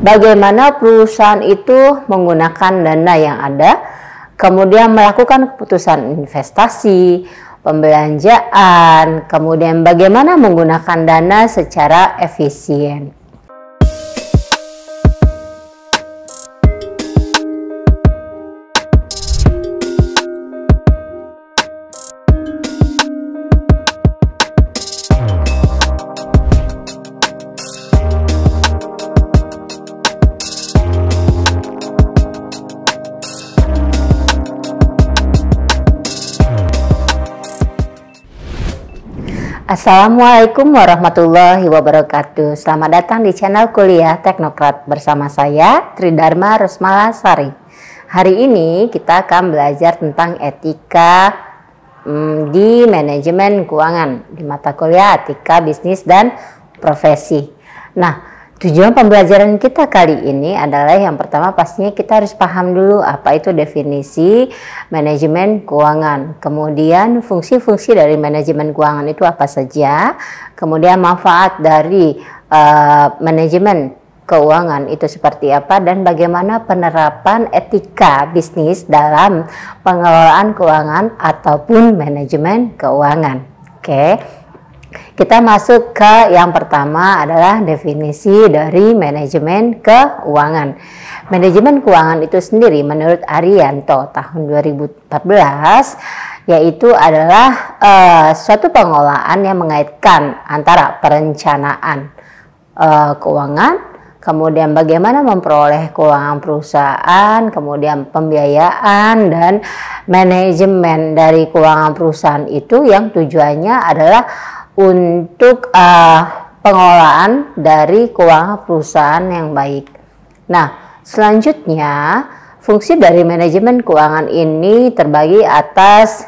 bagaimana perusahaan itu menggunakan dana yang ada, kemudian melakukan keputusan investasi, pembelanjaan, kemudian bagaimana menggunakan dana secara efisien. Assalamualaikum warahmatullahi wabarakatuh. Selamat datang di channel Kuliah Teknokrat bersama saya Tridharma Rusmalasari. Hari ini kita akan belajar tentang etika di manajemen keuangan di mata kuliah Etika Bisnis dan Profesi. Nah, tujuan pembelajaran kita kali ini adalah yang pertama pastinya kita harus paham dulu apa itu definisi manajemen keuangan. Kemudian fungsi-fungsi dari manajemen keuangan itu apa saja. Kemudian manfaat dari manajemen keuangan itu seperti apa dan bagaimana penerapan etika bisnis dalam pengelolaan keuangan ataupun manajemen keuangan. Oke. Kita masuk ke yang pertama adalah definisi dari manajemen keuangan. Manajemen keuangan itu sendiri menurut Arianto tahun 2014 yaitu adalah suatu pengelolaan yang mengaitkan antara perencanaan keuangan, kemudian bagaimana memperoleh keuangan perusahaan, kemudian pembiayaan dan manajemen dari keuangan perusahaan itu yang tujuannya adalah untuk pengelolaan dari keuangan perusahaan yang baik. Nah, selanjutnya fungsi dari manajemen keuangan ini terbagi atas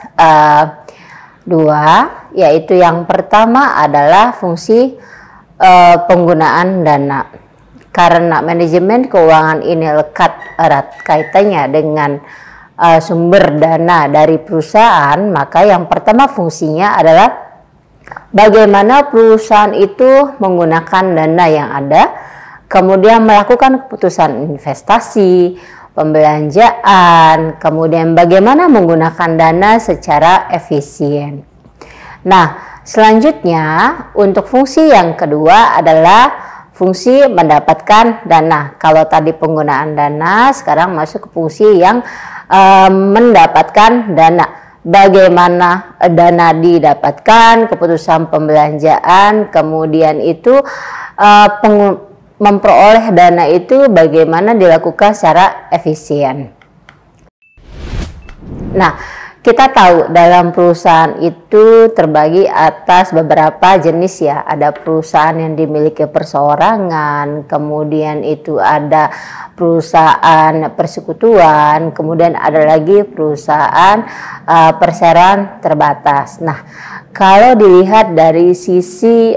dua, yaitu yang pertama adalah fungsi penggunaan dana. Karena manajemen keuangan ini lekat erat kaitannya dengan sumber dana dari perusahaan, maka yang pertama fungsinya adalah bagaimana perusahaan itu menggunakan dana yang ada, kemudian melakukan keputusan investasi, pembelanjaan, kemudian bagaimana menggunakan dana secara efisien. Nah, selanjutnya untuk fungsi yang kedua adalah fungsi mendapatkan dana. Kalau tadi penggunaan dana, sekarang masuk ke fungsi yang mendapatkan dana. Bagaimana dana didapatkan, keputusan pembelanjaan, kemudian itu memperoleh dana itu bagaimana dilakukan secara efisien. Nah, kita tahu dalam perusahaan itu terbagi atas beberapa jenis ya. Ada perusahaan yang dimiliki perseorangan, kemudian itu ada perusahaan persekutuan, kemudian ada lagi perusahaan perseroan terbatas. Nah, kalau dilihat dari sisi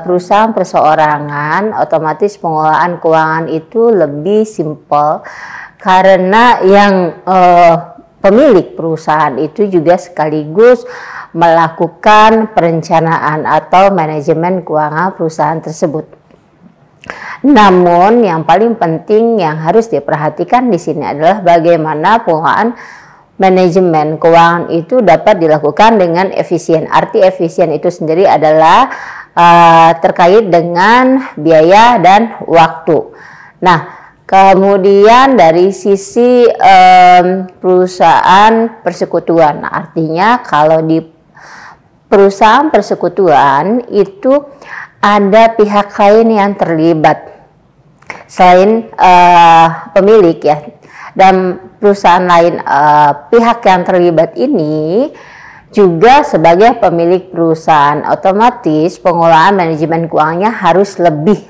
perusahaan perseorangan, otomatis pengelolaan keuangan itu lebih simpel karena yang pemilik perusahaan itu juga sekaligus melakukan perencanaan atau manajemen keuangan perusahaan tersebut. Namun yang paling penting yang harus diperhatikan di sini adalah bagaimana pengelolaan manajemen keuangan itu dapat dilakukan dengan efisien. Arti efisien itu sendiri adalah terkait dengan biaya dan waktu. Nah, kemudian dari sisi perusahaan persekutuan, artinya kalau di perusahaan persekutuan itu ada pihak lain yang terlibat selain pemilik ya, dan perusahaan lain pihak yang terlibat ini juga sebagai pemilik perusahaan, otomatis pengelolaan manajemen keuangannya harus lebih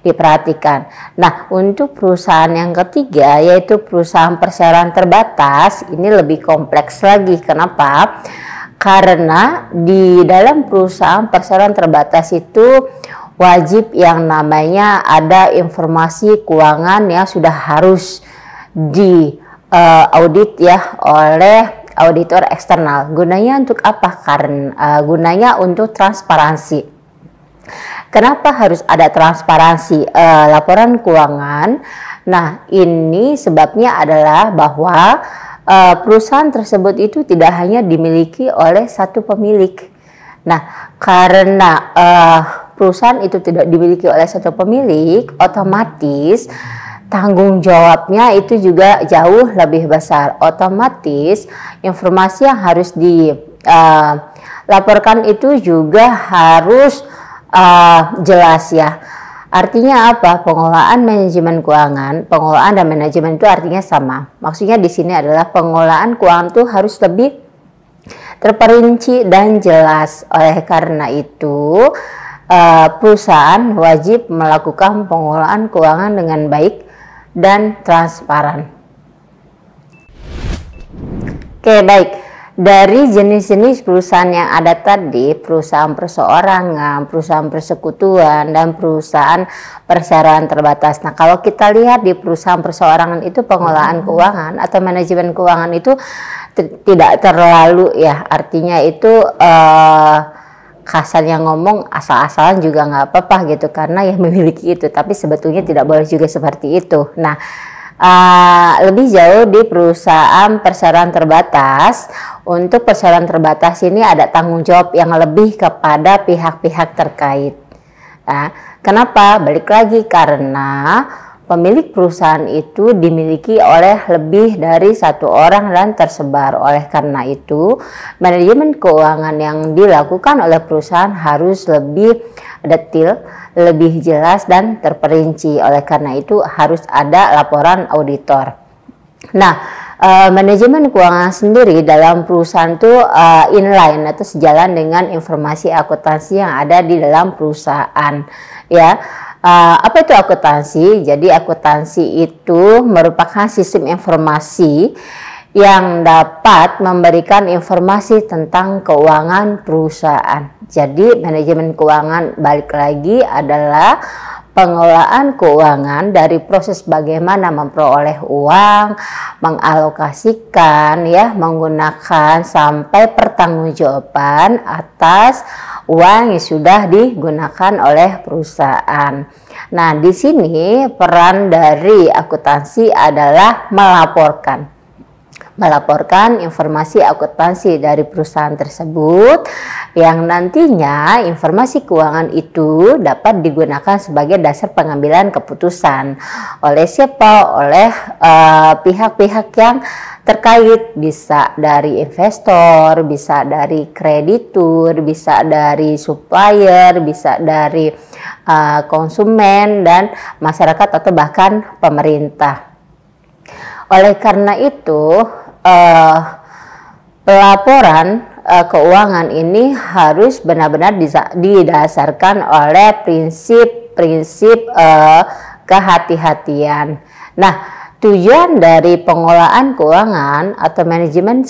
diperhatikan. Nah, untuk perusahaan yang ketiga yaitu perusahaan perseroan terbatas, ini lebih kompleks lagi. Kenapa? Karena di dalam perusahaan perseroan terbatas itu wajib yang namanya ada informasi keuangan yang sudah harus di audit ya oleh auditor eksternal. Gunanya untuk apa? Karena gunanya untuk transparansi. Kenapa harus ada transparansi laporan keuangan? Nah, ini sebabnya adalah bahwa perusahaan tersebut itu tidak hanya dimiliki oleh satu pemilik. Nah, karena perusahaan itu tidak dimiliki oleh satu pemilik, otomatis tanggung jawabnya itu juga jauh lebih besar. Otomatis informasi yang harus dilaporkan itu juga harus jelas ya. Artinya apa? Pengelolaan manajemen keuangan, pengelolaan dan manajemen itu artinya sama. Maksudnya di sini adalah pengelolaan keuangan itu harus lebih terperinci dan jelas. Oleh karena itu, perusahaan wajib melakukan pengelolaan keuangan dengan baik dan transparan. Oke, baik. Dari jenis-jenis perusahaan yang ada tadi, perusahaan perseorangan, perusahaan persekutuan, dan perusahaan perseroan terbatas. Nah, kalau kita lihat di perusahaan perseorangan itu pengelolaan keuangan atau manajemen keuangan itu tidak terlalu ya, artinya itu kasarnya ngomong asal-asalan juga nggak apa-apa gitu, karena yang memiliki itu, tapi sebetulnya tidak boleh juga seperti itu. Nah, lebih jauh di perusahaan perseroan terbatas. Untuk perseroan terbatas ini ada tanggung jawab yang lebih kepada pihak-pihak terkait. Nah, kenapa? Balik lagi karena pemilik perusahaan itu dimiliki oleh lebih dari satu orang dan tersebar. Oleh karena itu, manajemen keuangan yang dilakukan oleh perusahaan harus lebih detail, lebih jelas dan terperinci. Oleh karena itu harus ada laporan auditor. Nah, manajemen keuangan sendiri dalam perusahaan itu inline atau sejalan dengan informasi akuntansi yang ada di dalam perusahaan ya. Apa itu akuntansi? Jadi akuntansi itu merupakan sistem informasi yang dapat memberikan informasi tentang keuangan perusahaan. Jadi manajemen keuangan balik lagi adalah pengelolaan keuangan dari proses bagaimana memperoleh uang, mengalokasikan ya, menggunakan sampai pertanggungjawaban atas uang yang sudah digunakan oleh perusahaan. Nah, di sini peran dari akuntansi adalah melaporkan informasi akuntansi dari perusahaan tersebut yang nantinya informasi keuangan itu dapat digunakan sebagai dasar pengambilan keputusan oleh siapa? Oleh pihak-pihak yang terkait, bisa dari investor, bisa dari kreditur, bisa dari supplier, bisa dari konsumen dan masyarakat atau bahkan pemerintah. Oleh karena itu pelaporan keuangan ini harus benar-benar didasarkan oleh prinsip-prinsip kehati-hatian. Nah, tujuan dari pengelolaan keuangan atau manajemen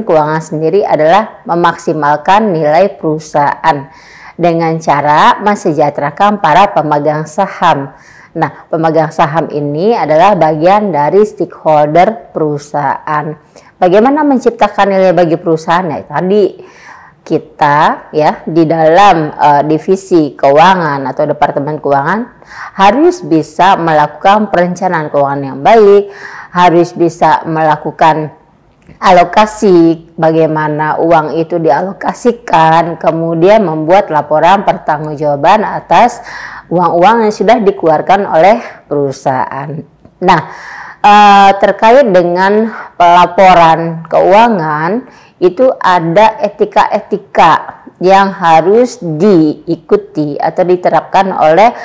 keuangan sendiri adalah memaksimalkan nilai perusahaan dengan cara mensejahterakan para pemegang saham. Nah, pemegang saham ini adalah bagian dari stakeholder perusahaan. Bagaimana menciptakan nilai bagi perusahaan? Ya, tadi kita ya di dalam divisi keuangan atau departemen keuangan harus bisa melakukan perencanaan keuangan yang baik, harus bisa melakukan alokasi, bagaimana uang itu dialokasikan, kemudian membuat laporan pertanggungjawaban atas uang-uang yang sudah dikeluarkan oleh perusahaan. Nah, terkait dengan pelaporan keuangan itu ada etika-etika yang harus diikuti atau diterapkan oleh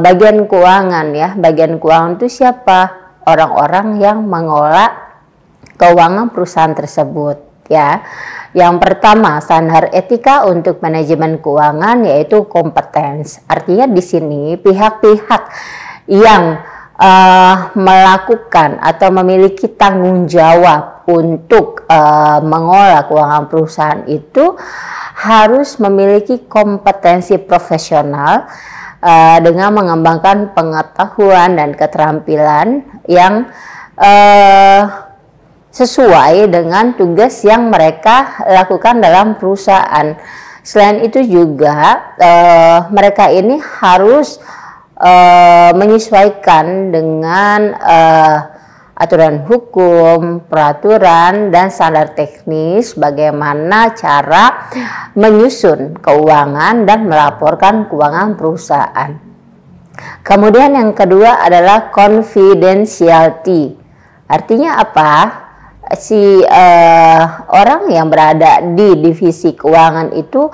bagian keuangan ya. Bagian keuangan itu siapa? Orang-orang yang mengelola keuangan perusahaan tersebut ya. Yang pertama, standar etika untuk manajemen keuangan yaitu kompetens. Artinya di sini pihak-pihak yang melakukan atau memiliki tanggung jawab untuk mengelola keuangan perusahaan itu harus memiliki kompetensi profesional dengan mengembangkan pengetahuan dan keterampilan yang sesuai dengan tugas yang mereka lakukan dalam perusahaan. Selain itu juga mereka ini harus menyesuaikan dengan aturan hukum, peraturan, dan standar teknis bagaimana cara menyusun keuangan dan melaporkan keuangan perusahaan. Kemudian yang kedua adalah confidentiality. Artinya apa? Si orang yang berada di divisi keuangan itu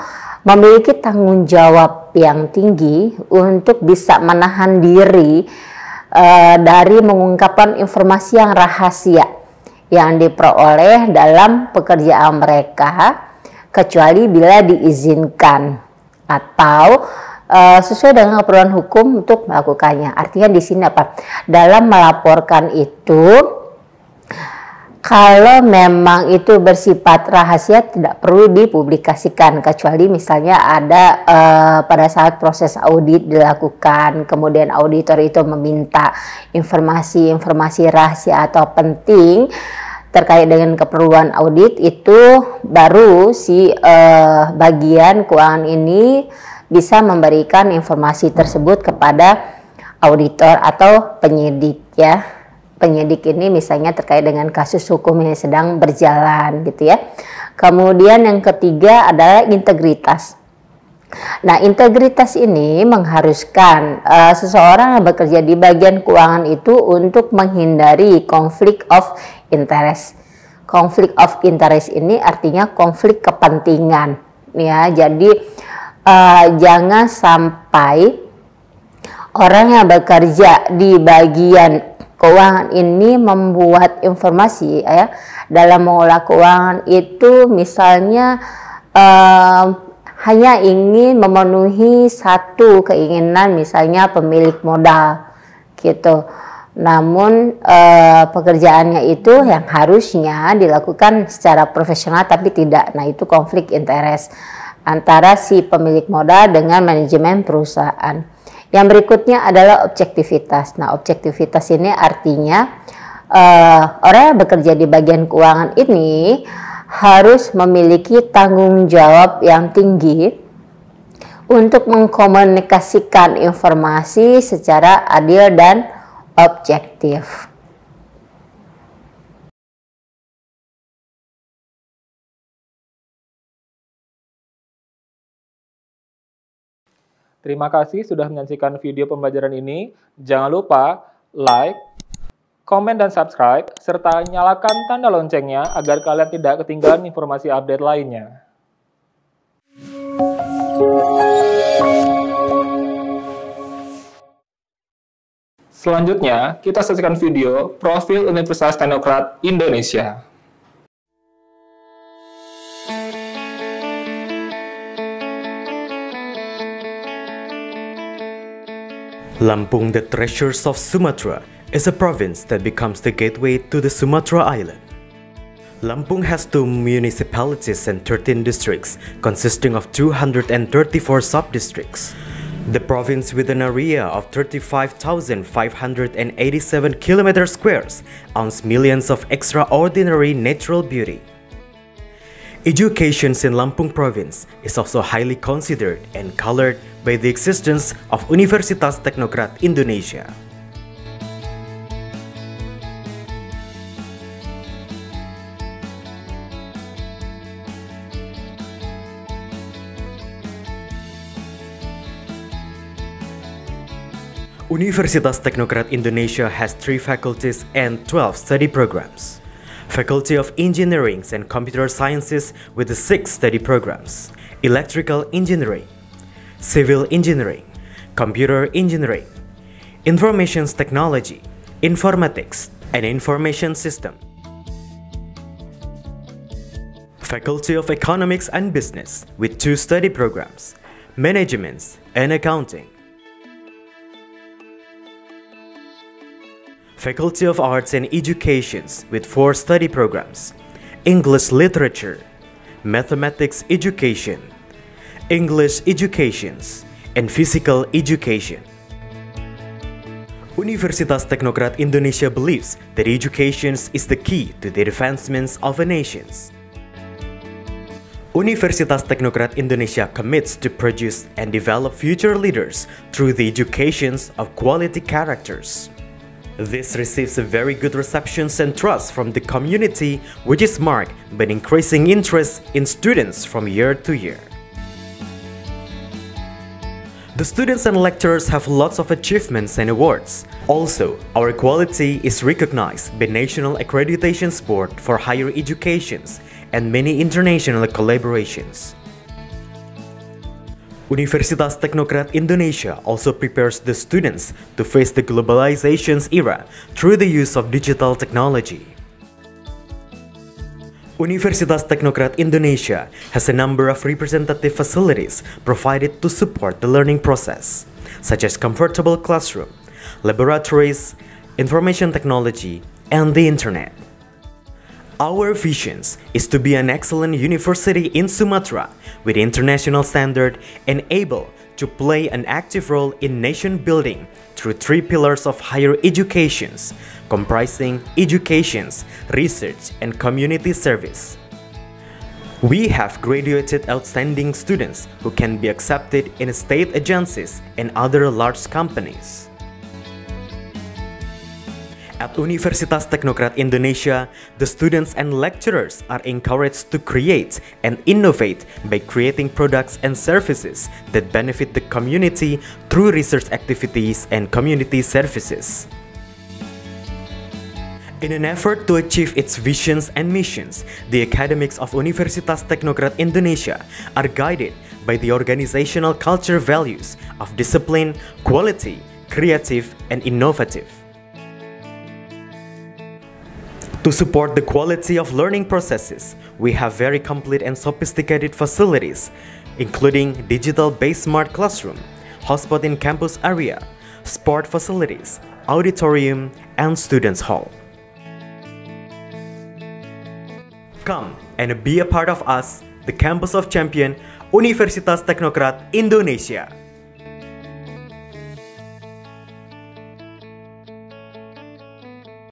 memiliki tanggung jawab yang tinggi untuk bisa menahan diri dari mengungkapkan informasi yang rahasia yang diperoleh dalam pekerjaan mereka, kecuali bila diizinkan atau sesuai dengan keperluan hukum untuk melakukannya. Artinya di sini apa? Dalam melaporkan itu, kalau memang itu bersifat rahasia tidak perlu dipublikasikan, kecuali misalnya ada pada saat proses audit dilakukan, kemudian auditor itu meminta informasi rahasia atau penting terkait dengan keperluan audit, itu baru si bagian keuangan ini bisa memberikan informasi tersebut kepada auditor atau penyidik ya. Penyidik ini misalnya terkait dengan kasus hukum yang sedang berjalan gitu ya. Kemudian yang ketiga adalah integritas. Nah, integritas ini mengharuskan seseorang yang bekerja di bagian keuangan itu untuk menghindari konflik of interest. Konflik of interest ini artinya konflik kepentingan ya. Jadi jangan sampai orang yang bekerja di bagian keuangan ini membuat informasi ya dalam mengolah keuangan itu misalnya hanya ingin memenuhi satu keinginan, misalnya pemilik modal gitu. Namun pekerjaannya itu yang harusnya dilakukan secara profesional tapi tidak. Nah, itu konflik interest antara si pemilik modal dengan manajemen perusahaan. Yang berikutnya adalah objektivitas. Nah, objektivitas ini artinya orang yang bekerja di bagian keuangan ini harus memiliki tanggung jawab yang tinggi untuk mengkomunikasikan informasi secara adil dan objektif. Terima kasih sudah menyaksikan video pembelajaran ini. Jangan lupa like, komen, dan subscribe, serta nyalakan tanda loncengnya agar kalian tidak ketinggalan informasi update lainnya. Selanjutnya, kita saksikan video Profil Universitas Teknokrat Indonesia. Lampung, the Treasures of Sumatra, is a province that becomes the gateway to the Sumatra Island. Lampung has 2 municipalities and 13 districts, consisting of 234 sub-districts. The province, with an area of 35,587 km squares, owns millions of extraordinary natural beauty. Education in Lampung province is also highly considered and colored by the existence of Universitas Teknokrat Indonesia. Universitas Teknokrat Indonesia has 3 faculties and 12 study programs. Faculty of Engineering and Computer Sciences with the 6 study programs: Electrical Engineering, Civil Engineering, Computer Engineering, Information Technology, Informatics, and Information System. Faculty of Economics and Business with 2 study programs: Management and Accounting. Faculty of Arts and Educations with 4 study programs: English Literature, Mathematics Education, English Educations, and Physical Education. Universitas Teknokrat Indonesia believes that education is the key to the advancements of a nation. Universitas Teknokrat Indonesia commits to produce and develop future leaders through the educations of quality characters. This receives a very good reception and trust from the community, which is marked by an increasing interest in students from year to year. The students and lecturers have lots of achievements and awards. Also, our quality is recognized by National Accreditation Board for Higher Educations and many international collaborations. Universitas Teknokrat Indonesia also prepares the students to face the globalization's era through the use of digital technology. Universitas Teknokrat Indonesia has a number of representative facilities provided to support the learning process, such as comfortable classroom, laboratories, information technology, and the internet. Our vision is to be an excellent university in Sumatra with international standard and able to play an active role in nation building through 3 pillars of higher educations, comprising educations, research, and community service. We have graduated outstanding students who can be accepted in state agencies and other large companies. At Universitas Teknokrat Indonesia, the students and lecturers are encouraged to create and innovate by creating products and services that benefit the community through research activities and community services. In an effort to achieve its visions and missions, the academics of Universitas Teknokrat Indonesia are guided by the organizational culture values of discipline, quality, creative, and innovative. To support the quality of learning processes, we have very complete and sophisticated facilities, including digital-based smart classroom, hotspot in campus area, sport facilities, auditorium, and students' hall. Come and be a part of us, the Campus of Champion, Universitas Teknokrat Indonesia.